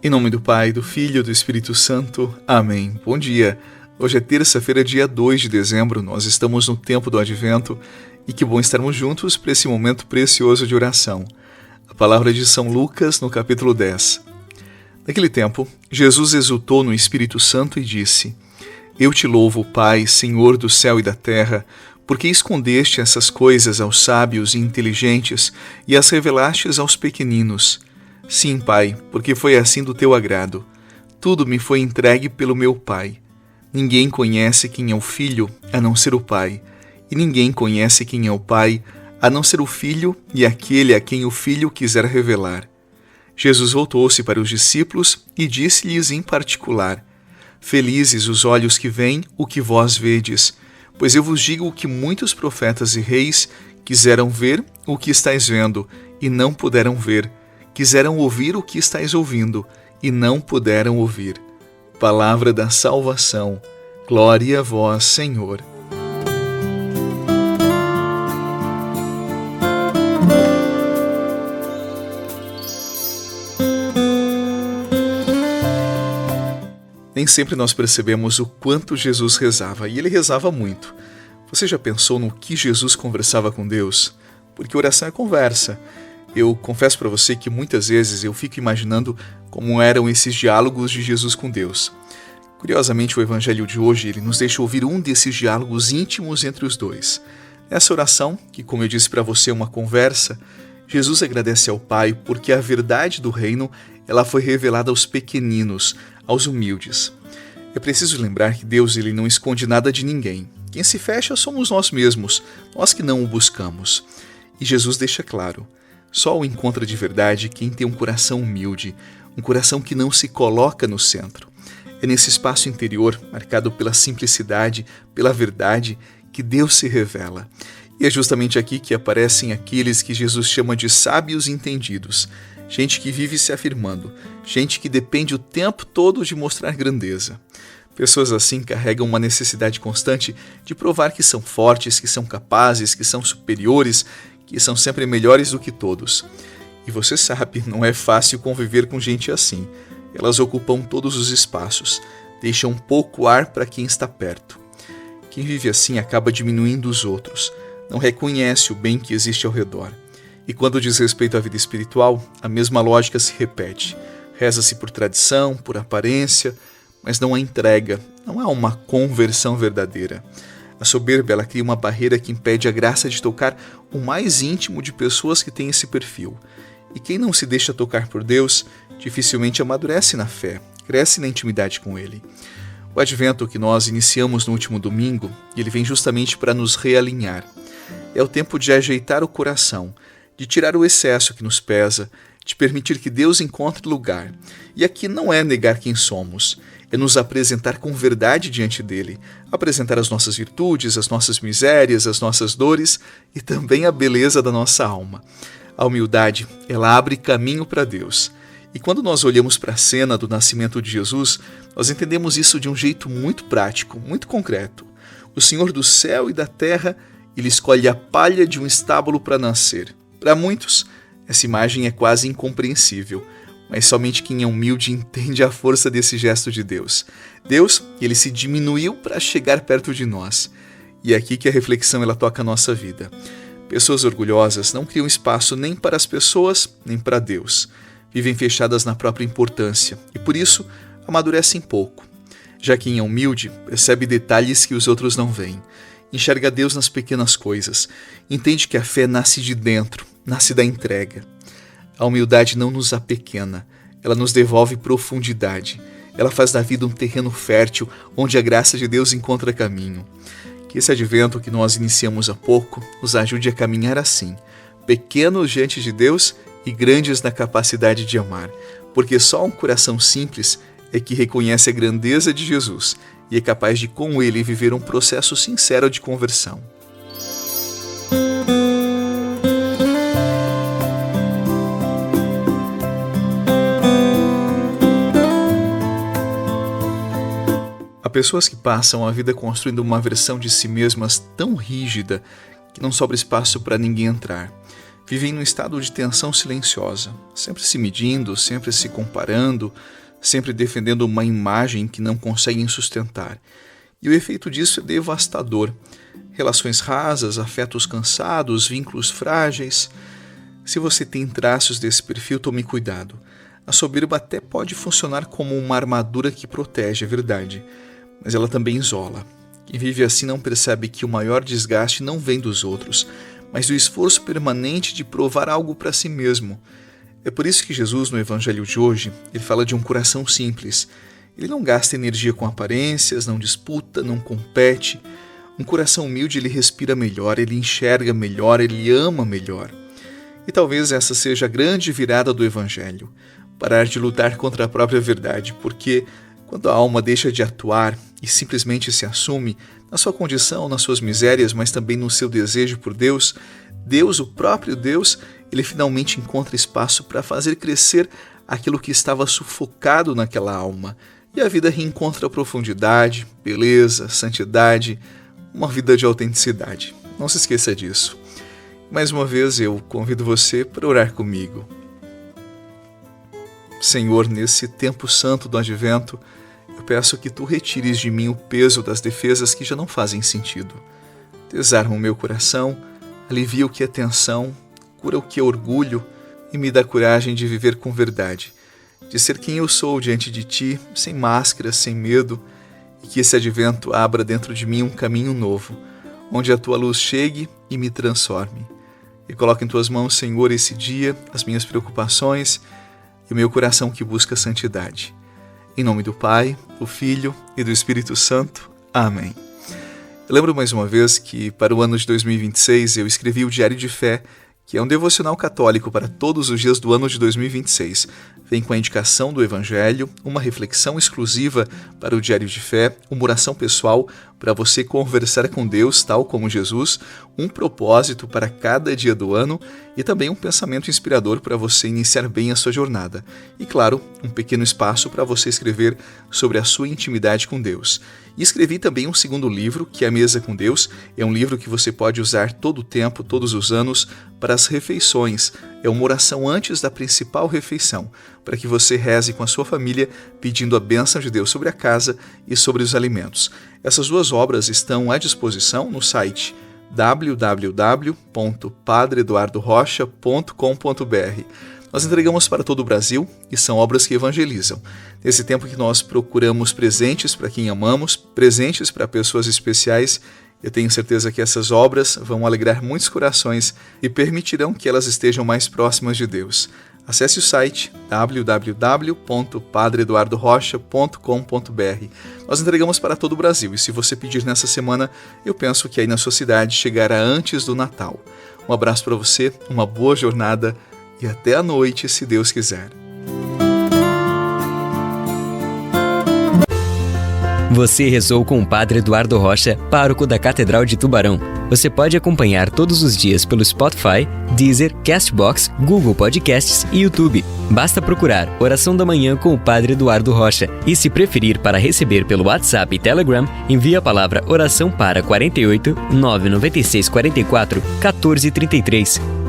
Em nome do Pai, do Filho e do Espírito Santo. Amém. Bom dia. Hoje é terça-feira, dia 2 de dezembro. Nós estamos no tempo do Advento e que bom estarmos juntos para esse momento precioso de oração. A palavra de São Lucas, no capítulo 10. Naquele tempo, Jesus exultou no Espírito Santo e disse: Eu te louvo, Pai, Senhor do céu e da terra, porque escondeste essas coisas aos sábios e inteligentes e as revelastes aos pequeninos. Sim, Pai, porque foi assim do teu agrado. Tudo me foi entregue pelo meu Pai. Ninguém conhece quem é o Filho, a não ser o Pai, e ninguém conhece quem é o Pai, a não ser o Filho e aquele a quem o Filho quiser revelar. Jesus voltou-se para os discípulos e disse-lhes em particular: Felizes os olhos que veem o que vós vedes, pois eu vos digo que muitos profetas e reis quiseram ver o que estáis vendo e não puderam ver, quiseram ouvir o que estáis ouvindo e não puderam ouvir. Palavra da salvação. Glória a vós, Senhor. Nem sempre nós percebemos o quanto Jesus rezava, e ele rezava muito. Você já pensou no que Jesus conversava com Deus? Porque oração é conversa. Eu confesso para você que muitas vezes eu fico imaginando como eram esses diálogos de Jesus com Deus. Curiosamente, o Evangelho de hoje ele nos deixa ouvir um desses diálogos íntimos entre os dois. Nessa oração, que como eu disse para você é uma conversa, Jesus agradece ao Pai porque a verdade do reino ela foi revelada aos pequeninos, aos humildes. É preciso lembrar que Deus ele não esconde nada de ninguém. Quem se fecha somos nós mesmos, nós que não o buscamos. E Jesus deixa claro: só o encontra de verdade quem tem um coração humilde, um coração que não se coloca no centro. É nesse espaço interior, marcado pela simplicidade, pela verdade, que Deus se revela. E é justamente aqui que aparecem aqueles que Jesus chama de sábios entendidos. Gente que vive se afirmando, gente que depende o tempo todo de mostrar grandeza. Pessoas assim carregam uma necessidade constante de provar que são fortes, que são capazes, que são superiores, que são sempre melhores do que todos. E você sabe, não é fácil conviver com gente assim. Elas ocupam todos os espaços, deixam pouco ar para quem está perto. Quem vive assim acaba diminuindo os outros, não reconhece o bem que existe ao redor. E quando diz respeito à vida espiritual, a mesma lógica se repete. Reza-se por tradição, por aparência, mas não há entrega, não há uma conversão verdadeira. A soberba ela cria uma barreira que impede a graça de tocar o mais íntimo de pessoas que têm esse perfil. E quem não se deixa tocar por Deus, dificilmente amadurece na fé, cresce na intimidade com Ele. O Advento que nós iniciamos no último domingo, ele vem justamente para nos realinhar. É o tempo de ajeitar o coração, de tirar o excesso que nos pesa, de permitir que Deus encontre lugar. E aqui não é negar quem somos, é nos apresentar com verdade diante dele, apresentar as nossas virtudes, as nossas misérias, as nossas dores e também a beleza da nossa alma. A humildade, ela abre caminho para Deus. E quando nós olhamos para a cena do nascimento de Jesus, nós entendemos isso de um jeito muito prático, muito concreto. O Senhor do céu e da terra, ele escolhe a palha de um estábulo para nascer. Para muitos, essa imagem é quase incompreensível, mas somente quem é humilde entende a força desse gesto de Deus. Deus, ele se diminuiu para chegar perto de nós. E é aqui que a reflexão ela toca a nossa vida. Pessoas orgulhosas não criam espaço nem para as pessoas, nem para Deus. Vivem fechadas na própria importância e, por isso, amadurecem pouco. Já quem é humilde percebe detalhes que os outros não veem. Enxerga Deus nas pequenas coisas. Entende que a fé nasce de dentro, nasce da entrega. A humildade não nos apequena, ela nos devolve profundidade. Ela faz da vida um terreno fértil, onde a graça de Deus encontra caminho. Que esse advento que nós iniciamos há pouco nos ajude a caminhar assim, pequenos diante de Deus e grandes na capacidade de amar, porque só um coração simples é que reconhece a grandeza de Jesus e é capaz de com ele viver um processo sincero de conversão. Há pessoas que passam a vida construindo uma versão de si mesmas tão rígida que não sobra espaço para ninguém entrar. vivem num estado de tensão silenciosa, sempre se medindo, sempre se comparando, sempre defendendo uma imagem que não conseguem sustentar. E o efeito disso é devastador. Relações rasas, afetos cansados, vínculos frágeis. Se você tem traços desse perfil, tome cuidado. A soberba até pode funcionar como uma armadura que protege, é verdade, mas ela também isola. Quem vive assim não percebe que o maior desgaste não vem dos outros, mas do esforço permanente de provar algo para si mesmo. É por isso que Jesus, no Evangelho de hoje, ele fala de um coração simples. Ele não gasta energia com aparências, não disputa, não compete. Um coração humilde, ele respira melhor, ele enxerga melhor, ele ama melhor. E talvez essa seja a grande virada do Evangelho. Parar de lutar contra a própria verdade, porque quando a alma deixa de atuar e simplesmente se assume na sua condição, nas suas misérias, mas também no seu desejo por Deus, Deus, o próprio Deus, ele finalmente encontra espaço para fazer crescer aquilo que estava sufocado naquela alma. E a vida reencontra profundidade, beleza, santidade, uma vida de autenticidade. Não se esqueça disso. Mais uma vez eu convido você para orar comigo. Senhor, nesse tempo santo do Advento, eu peço que Tu retires de mim o peso das defesas que já não fazem sentido. Desarma o meu coração, alivia o que é tensão, cura o que é orgulho e me dá coragem de viver com verdade, de ser quem eu sou diante de Ti, sem máscaras, sem medo, e que esse Advento abra dentro de mim um caminho novo, onde a Tua luz chegue e me transforme. E coloque em Tuas mãos, Senhor, esse dia, as minhas preocupações e o meu coração que busca santidade. Em nome do Pai, do Filho e do Espírito Santo. Amém. Eu lembro mais uma vez que para o ano de 2026 eu escrevi o Diário de Fé, que é um devocional católico para todos os dias do ano de 2026. Vem com a indicação do Evangelho, uma reflexão exclusiva para o Diário de Fé, uma oração pessoal para você conversar com Deus, tal como Jesus, um propósito para cada dia do ano e também um pensamento inspirador para você iniciar bem a sua jornada. E claro, um pequeno espaço para você escrever sobre a sua intimidade com Deus. E escrevi também um segundo livro, que é A Mesa com Deus. É um livro que você pode usar todo o tempo, todos os anos, para as refeições. É uma oração antes da principal refeição, para que você reze com a sua família, pedindo a bênção de Deus sobre a casa e sobre os alimentos. Essas duas obras estão à disposição no site www.padreeduardorocha.com.br. Nós entregamos para todo o Brasil e são obras que evangelizam. Nesse tempo que nós procuramos presentes para quem amamos, presentes para pessoas especiais, eu tenho certeza que essas obras vão alegrar muitos corações e permitirão que elas estejam mais próximas de Deus. Acesse o site www.padreeduardorocha.com.br. Nós entregamos para todo o Brasil e se você pedir nessa semana, eu penso que aí na sua cidade chegará antes do Natal. Um abraço para você, uma boa jornada e até a noite, se Deus quiser. Você rezou com o Padre Eduardo Rocha, pároco da Catedral de Tubarão. Você pode acompanhar todos os dias pelo Spotify, Deezer, Castbox, Google Podcasts e YouTube. Basta procurar Oração da Manhã com o Padre Eduardo Rocha. E se preferir para receber pelo WhatsApp e Telegram, envie a palavra oração para 48 996 44 14 33.